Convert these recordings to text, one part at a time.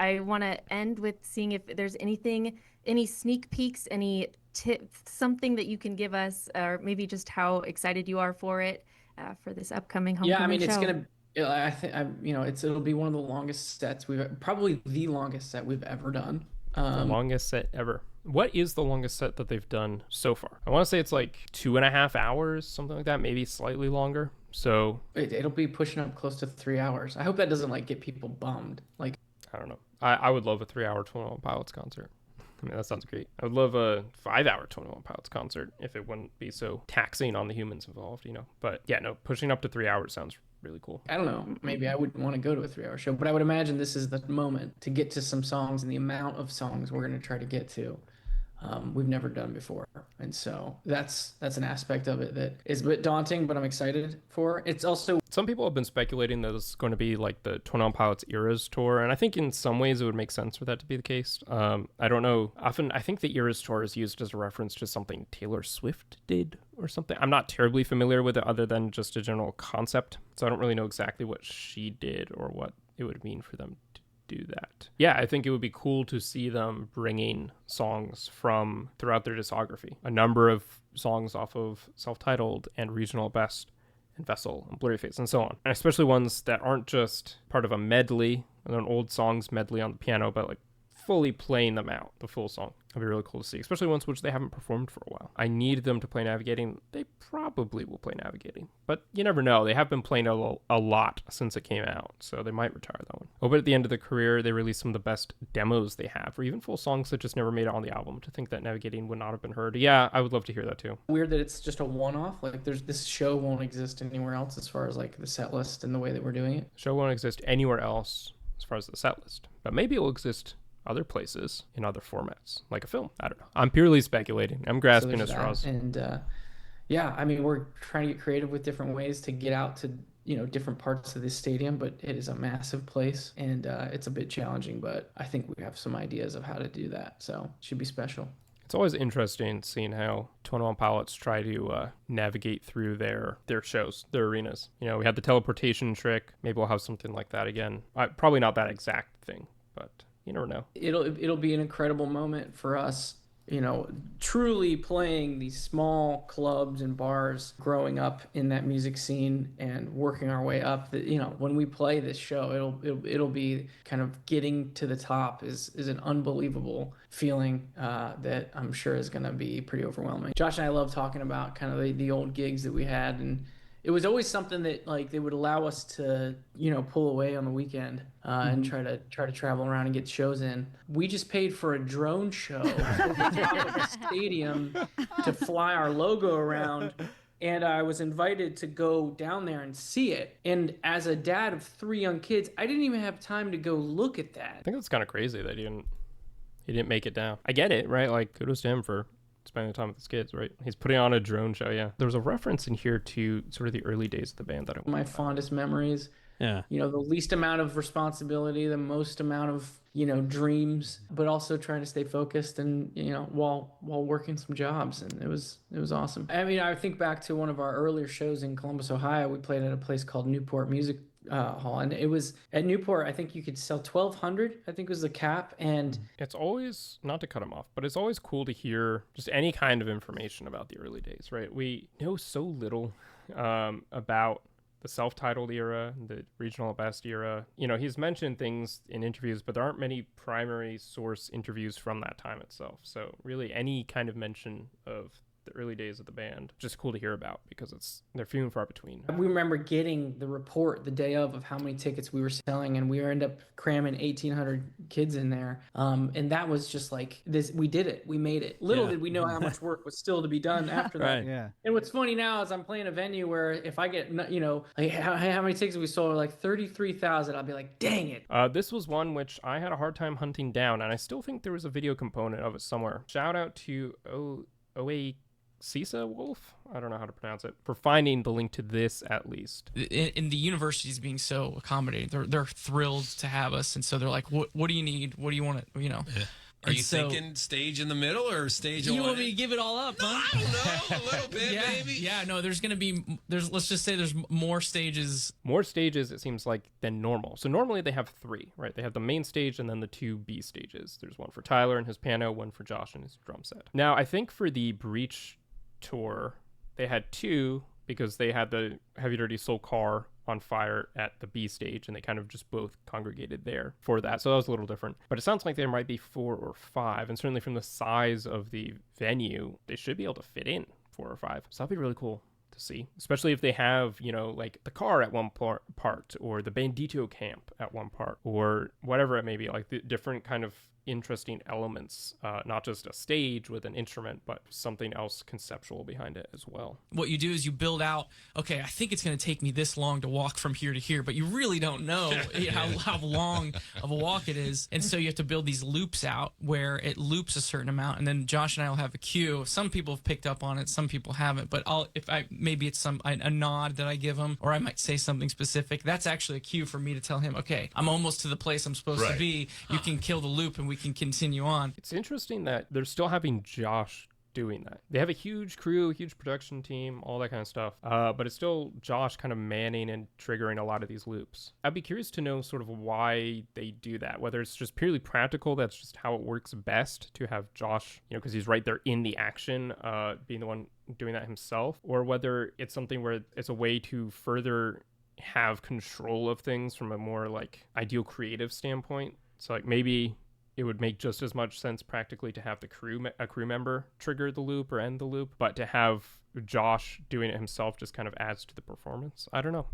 I want to end with seeing if there's any sneak peeks, any tips, something that you can give us, or maybe just how excited you are for it, for this upcoming Yeah, I homecoming mean, it's show. gonna. I think it'll be one of the longest sets probably the longest set we've ever done. The longest set ever. What is the longest set that they've done so far? I want to say it's like 2.5 hours, something like that, maybe slightly longer. So It'll be pushing up close to 3 hours. I hope that doesn't like get people bummed. Like, I don't know. I would love a 3 hour 21 Pilots concert. I mean, that sounds great. I would love a 5 hour 21 Pilots concert if it wouldn't be so taxing on the humans involved, you know. But yeah, no, pushing up to 3 hours sounds really cool. I don't know. Maybe I wouldn't want to go to a 3 hour show, but I would imagine this is the moment to get to some songs and the amount of songs we're going to try to get to. We've never done before, and so that's an aspect of it that is a bit daunting, but I'm excited for. It's also Some people have been speculating that it's going to be like the 21 Pilots Eras tour, and I think in some ways it would make sense for that to be the case. I don't know. Often, I think the Eras tour is used as a reference to something Taylor Swift did or something. I'm not terribly familiar with it other than just a general concept, so I don't really know exactly what she did or what it would mean for them to do that. Yeah, I think it would be cool to see them bringing songs from throughout their discography. A number of songs off of Self-Titled and Regional Best and Vessel and Blurry Face and so on. And especially ones that aren't just part of a medley, an old songs medley on the piano, but like fully playing them out, the full song. That'd be really cool to see, especially ones which they haven't performed for a while. I need them to play Navigating. They probably will play Navigating, but you never know. They have been playing a lot since it came out, so they might retire that one. Oh, but at the end of the career, they released some of the best demos they have, or even full songs that just never made it on the album. To think that Navigating would not have been heard. Yeah, I would love to hear that too. weird that it's just a one-off. Like, this show won't exist anywhere else as far as like the set list and the way that we're doing it. The show won't exist anywhere else as far as the set list, but maybe it will exist other places in other formats, like a film. I don't know. I'm purely speculating. I'm grasping at straws. And yeah, I mean, we're trying to get creative with different ways to get out to different parts of this stadium, but it is a massive place and it's a bit challenging. But I think we have some ideas of how to do that, so it should be special. It's always interesting seeing how 21 Pilots try to navigate through their shows, their arenas. You know, we had the teleportation trick. Maybe we'll have something like that again. Probably not that exact thing, but you never know. It'll be an incredible moment for us, truly playing these small clubs and bars, growing up in that music scene and working our way up. When we play this show, it'll be kind of getting to the top is an unbelievable feeling that I'm sure is going to be pretty overwhelming. Josh and I love talking about kind of the old gigs that we had, and it was always something that like they would allow us to pull away on the weekend and try to travel around and get shows in. We just paid for a drone show over the top of the stadium to fly our logo around, and I was invited to go down there and see it. And as a dad of 3 young kids, I didn't even have time to go look at that. I think that's kind of crazy that he didn't make it down. I get it, right? Like, kudos to him for spending time with his kids, right? He's putting on a drone show. Yeah, there's a reference in here to sort of the early days of the band that my fondest memories. Yeah, the least amount of responsibility, the most amount of dreams, but also trying to stay focused and while working some jobs. And it was awesome. I mean, I think back to one of our earlier shows in Columbus, Ohio. We played at a place called Newport Music Hall, and it was at Newport. I think you could sell 1,200. I think was the cap. And it's always, not to cut him off, but it's always cool to hear just any kind of information about the early days, right? We know so little about the self-titled era, the regional best era. He's mentioned things in interviews, but there aren't many primary source interviews from that time itself. So really any kind of mention of the early days of the band, just cool to hear about because they're few and far between. We remember getting the report the day of how many tickets we were selling, and we ended up cramming 1,800 kids in there. And that was just like this. We did it. We made it. Little did we know how much work was still to be done after that. Right. Yeah. And what's funny now is I'm playing a venue where if I get, like how many tickets we sold, like 33,000, I'll be like, dang it. This was one which I had a hard time hunting down, and I still think there was a video component of it somewhere. Shout out to OA Cisa Wolf, I don't know how to pronounce it, for finding the link to this at least. In the universities being so accommodating, they're thrilled to have us, and so they're like, what do you need? What do you want to, Are you thinking stage in the middle or stage on? You want me to give it all up, huh? I don't know, a little bit, maybe. Yeah, no, there's going to be, let's just say there's more stages. More stages, it seems like, than normal. So normally they have 3, right? They have the main stage and then the 2 B stages. There's one for Tyler and his piano, one for Josh and his drum set. Now, I think for the Breach tour, they had 2 because they had the Heavy Dirty Soul car on fire at the B stage, and they kind of just both congregated there for that. So that was a little different. But it sounds like there might be 4 or 5, and certainly from the size of the venue, they should be able to fit in 4 or 5. So that'd be really cool to see, especially if they have, you know, like the car at one part, or the Bandito camp at one part, or whatever it may be, like the different kind of interesting elements, not just a stage with an instrument, but something else conceptual behind it as well. What you do is you build out, okay, I think it's going to take me this long to walk from here to here, but you really don't know how long of a walk it is. And so you have to build these loops out where it loops a certain amount. And then Josh and I will have a cue. Some people have picked up on it, some people haven't, but maybe it's a nod that I give him, or I might say something specific. That's actually a cue for me to tell him, okay, I'm almost to the place I'm supposed to be. You can kill the loop and we can continue on. It's interesting that they're still having Josh doing that. They have a huge crew, huge production team, all that kind of stuff, but it's still Josh kind of manning and triggering a lot of these loops. I'd be curious to know sort of why they do that, whether it's just purely practical, that's just how it works best to have Josh, you know, because he's right there in the action, being the one doing that himself, or whether it's something where it's a way to further have control of things from a more like ideal creative standpoint. So like maybe it would make just as much sense practically to have a crew member trigger the loop or end the loop, but to have Josh doing it himself just kind of adds to the performance. I don't know.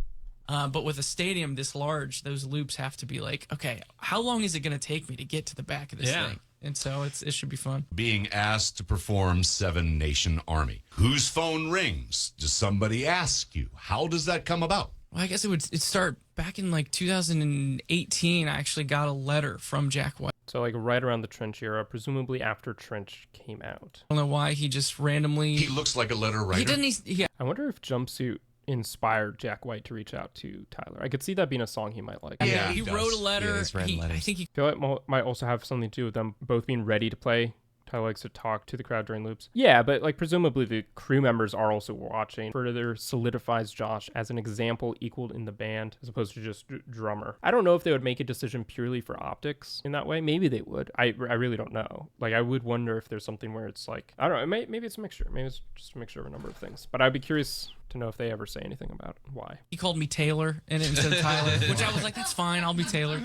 But with a stadium this large, those loops have to be like, okay, how long is it going to take me to get to the back of this thing? And so it should be fun. Being asked to perform Seven Nation Army. Whose phone rings? Does somebody ask you? How does that come about? Well, I guess it'd start back in like 2018. I actually got a letter from Jack White. So like right around the Trench era, presumably after Trench came out. I don't know why he just randomly... He looks like a letter writer. He didn't... Yeah. I wonder if Jumpsuit inspired Jack White to reach out to Tyler. I could see that being a song he might like. Yeah, he wrote a letter. I think he... I feel like it might also have something to do with them both being ready to play. Tyler likes to talk to the crowd during loops. Yeah, but like presumably the crew members are also watching. Further solidifies Josh as an example equaled in the band as opposed to just drummer. I don't know if they would make a decision purely for optics in that way. Maybe they would. I really don't know. Like I would wonder if there's something where it's like, I don't know, maybe it's a mixture. Maybe it's just a mixture of a number of things. But I'd be curious to know if they ever say anything about why. He called me Taylor in it instead of Tyler, which I was like, that's fine, I'll be Taylor.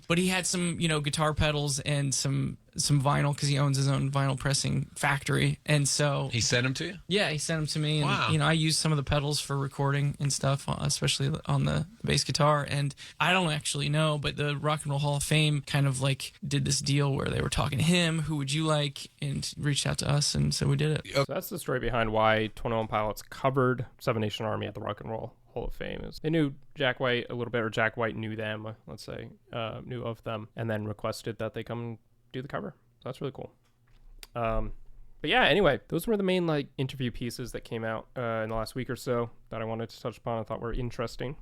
But he had some, guitar pedals and some vinyl because he owns his own vinyl pressing factory, and so he sent them to you. Yeah, he sent them to me, and wow. I used some of the pedals for recording and stuff, especially on the bass guitar. And I don't actually know, but the Rock and Roll Hall of Fame kind of like did this deal where they were talking to him, who would you like, and reached out to us, and so we did it. So that's the story behind why 21 Pilots covered Seven Nation Army at the Rock and Roll Hall of Fame. They knew Jack White a little bit, or Jack White knew them, let's say, knew of them, and then requested that they come do the cover. So that's really cool. But yeah, anyway, those were the main like interview pieces that came out in the last week or so that I wanted to touch upon. I thought were interesting.